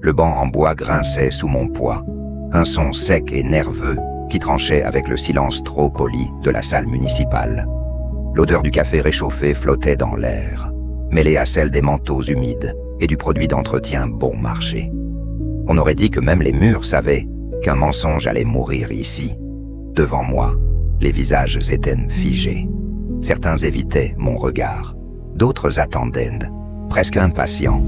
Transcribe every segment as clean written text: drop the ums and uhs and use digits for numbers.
Le banc en bois grinçait sous mon poids. Un son sec et nerveux qui tranchait avec le silence trop poli de la salle municipale. L'odeur du café réchauffé flottait dans l'air, mêlée à celle des manteaux humides et du produit d'entretien bon marché. On aurait dit que même les murs savaient qu'un mensonge allait mourir ici. Devant moi, les visages étaient figés. Certains évitaient mon regard, d'autres attendaient, presque impatients,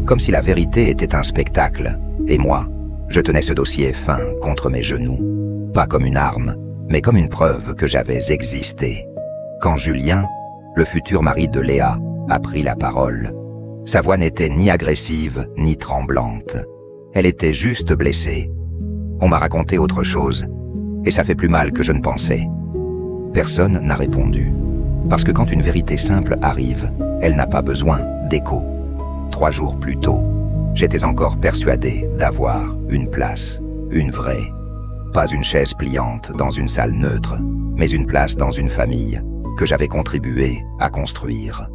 comme si la vérité était un spectacle. Et moi, je tenais ce dossier fin contre mes genoux, pas comme une arme, mais comme une preuve que j'avais existé. Quand Julien, le futur mari de Léa, a pris la parole, sa voix n'était ni agressive ni tremblante. Elle était juste blessée. On m'a raconté autre chose, et ça fait plus mal que je ne pensais. Personne n'a répondu, parce que quand une vérité simple arrive, elle n'a pas besoin d'écho. 3 jours plus tôt, j'étais encore persuadé d'avoir une place, une vraie. Pas une chaise pliante dans une salle neutre, mais une place dans une famille que j'avais contribué à construire.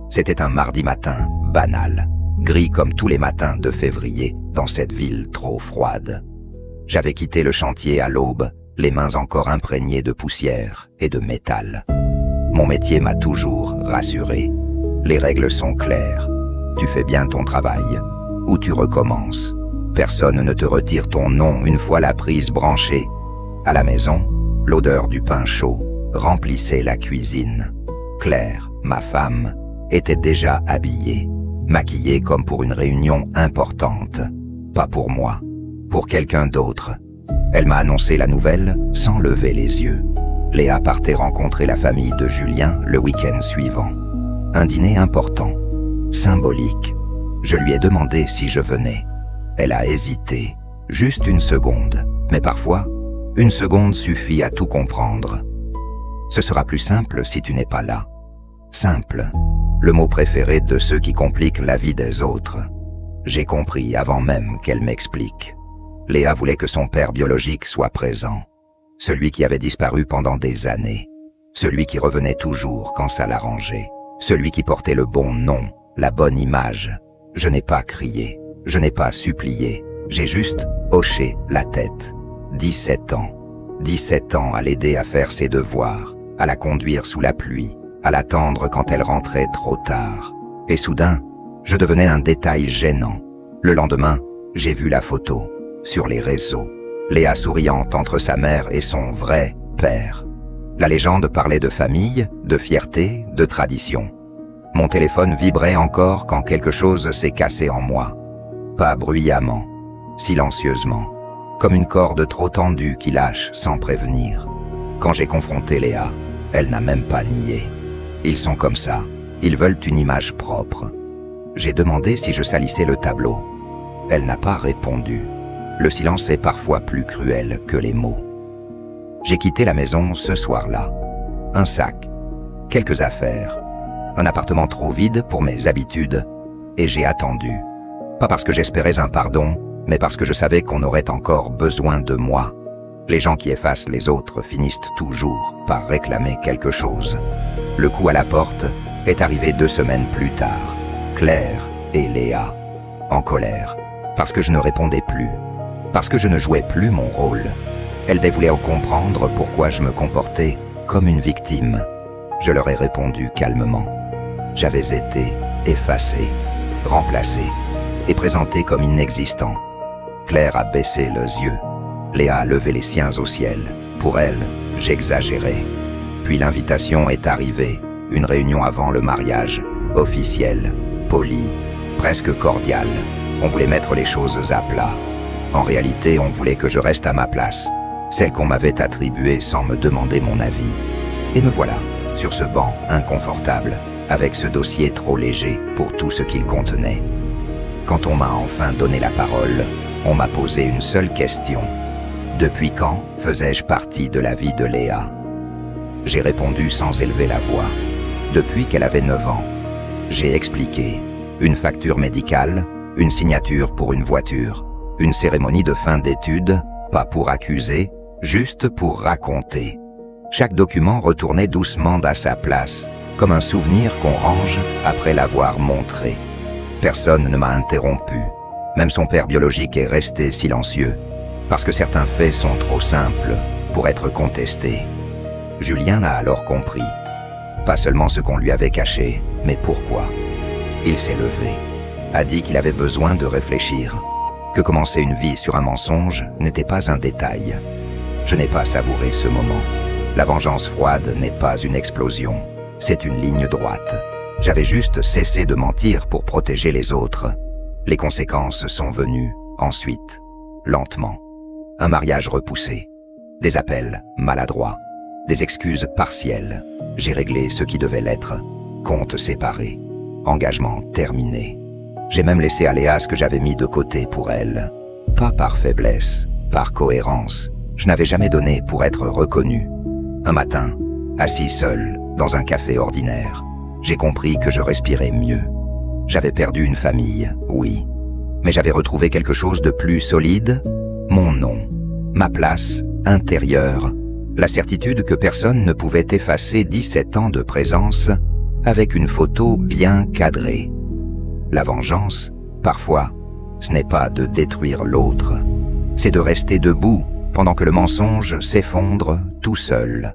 C'était un mardi matin banal, gris comme tous les matins de février dans cette ville trop froide. J'avais quitté le chantier à l'aube, les mains encore imprégnées de poussière et de métal. Mon métier m'a toujours rassuré. Les règles sont claires. Tu fais bien ton travail, ou tu recommences. Personne ne te retire ton nom une fois la prise branchée. À la maison, l'odeur du pain chaud remplissait la cuisine. Claire, ma femme, était déjà habillée, maquillée comme pour une réunion importante. Pas pour moi, pour quelqu'un d'autre. Elle m'a annoncé la nouvelle sans lever les yeux. Léa partait rencontrer la famille de Julien le week-end suivant. Un dîner important, symbolique. Je lui ai demandé si je venais. Elle a hésité, juste une seconde. Mais parfois, une seconde suffit à tout comprendre. Ce sera plus simple si tu n'es pas là. Simple, le mot préféré de ceux qui compliquent la vie des autres. J'ai compris avant même qu'elle m'explique. Léa voulait que son père biologique soit présent. Celui qui avait disparu pendant des années. Celui qui revenait toujours quand ça l'arrangeait. Celui qui portait le bon nom, la bonne image. Je n'ai pas crié, je n'ai pas supplié. J'ai juste hoché la tête. 17 ans. 17 ans à l'aider à faire ses devoirs, à la conduire sous la pluie, à l'attendre quand elle rentrait trop tard. Et soudain, je devenais un détail gênant. Le lendemain, j'ai vu la photo, sur les réseaux. Léa souriante entre sa mère et son vrai père. La légende parlait de famille, de fierté, de tradition. Mon téléphone vibrait encore quand quelque chose s'est cassé en moi. Pas bruyamment, silencieusement, comme une corde trop tendue qui lâche sans prévenir. Quand j'ai confronté Léa, elle n'a même pas nié. Ils sont comme ça, ils veulent une image propre. J'ai demandé si je salissais le tableau. Elle n'a pas répondu. Le silence est parfois plus cruel que les mots. J'ai quitté la maison ce soir-là. Un sac, quelques affaires, un appartement trop vide pour mes habitudes, et j'ai attendu. Pas parce que j'espérais un pardon, mais parce que je savais qu'on aurait encore besoin de moi. Les gens qui effacent les autres finissent toujours par réclamer quelque chose. Le coup à la porte est arrivé 2 semaines plus tard. Claire et Léa, en colère, parce que je ne répondais plus, parce que je ne jouais plus mon rôle. Elles voulaient comprendre pourquoi je me comportais comme une victime. Je leur ai répondu calmement. J'avais été effacé, remplacé et présenté comme inexistant. Claire a baissé les yeux. Léa a levé les siens au ciel. Pour elle, j'exagérais. Puis l'invitation est arrivée, une réunion avant le mariage, officielle, polie, presque cordiale. On voulait mettre les choses à plat. En réalité, on voulait que je reste à ma place, celle qu'on m'avait attribuée sans me demander mon avis. Et me voilà, sur ce banc inconfortable, avec ce dossier trop léger pour tout ce qu'il contenait. Quand on m'a enfin donné la parole, on m'a posé une seule question. Depuis quand faisais-je partie de la vie de Léa? J'ai répondu sans élever la voix. Depuis qu'elle avait 9 ans. J'ai expliqué. Une facture médicale, une signature pour une voiture, une cérémonie de fin d'études, pas pour accuser, juste pour raconter. Chaque document retournait doucement à sa place, comme un souvenir qu'on range après l'avoir montré. Personne ne m'a interrompu. Même son père biologique est resté silencieux, parce que certains faits sont trop simples pour être contestés. Julien a alors compris, pas seulement ce qu'on lui avait caché, mais pourquoi. Il s'est levé, a dit qu'il avait besoin de réfléchir, que commencer une vie sur un mensonge n'était pas un détail. Je n'ai pas savouré ce moment. La vengeance froide n'est pas une explosion, c'est une ligne droite. J'avais juste cessé de mentir pour protéger les autres. Les conséquences sont venues, ensuite, lentement. Un mariage repoussé, des appels maladroits, des excuses partielles. J'ai réglé ce qui devait l'être, compte séparé, engagement terminé. J'ai même laissé à Léa ce que j'avais mis de côté pour elle. Pas par faiblesse, par cohérence. Je n'avais jamais donné pour être reconnu. Un matin, assis seul, dans un café ordinaire, j'ai compris que je respirais mieux. J'avais perdu une famille, oui, mais j'avais retrouvé quelque chose de plus solide, mon nom, ma place intérieure, la certitude que personne ne pouvait effacer 17 ans de présence avec une photo bien cadrée. La vengeance, parfois, ce n'est pas de détruire l'autre, c'est de rester debout pendant que le mensonge s'effondre tout seul.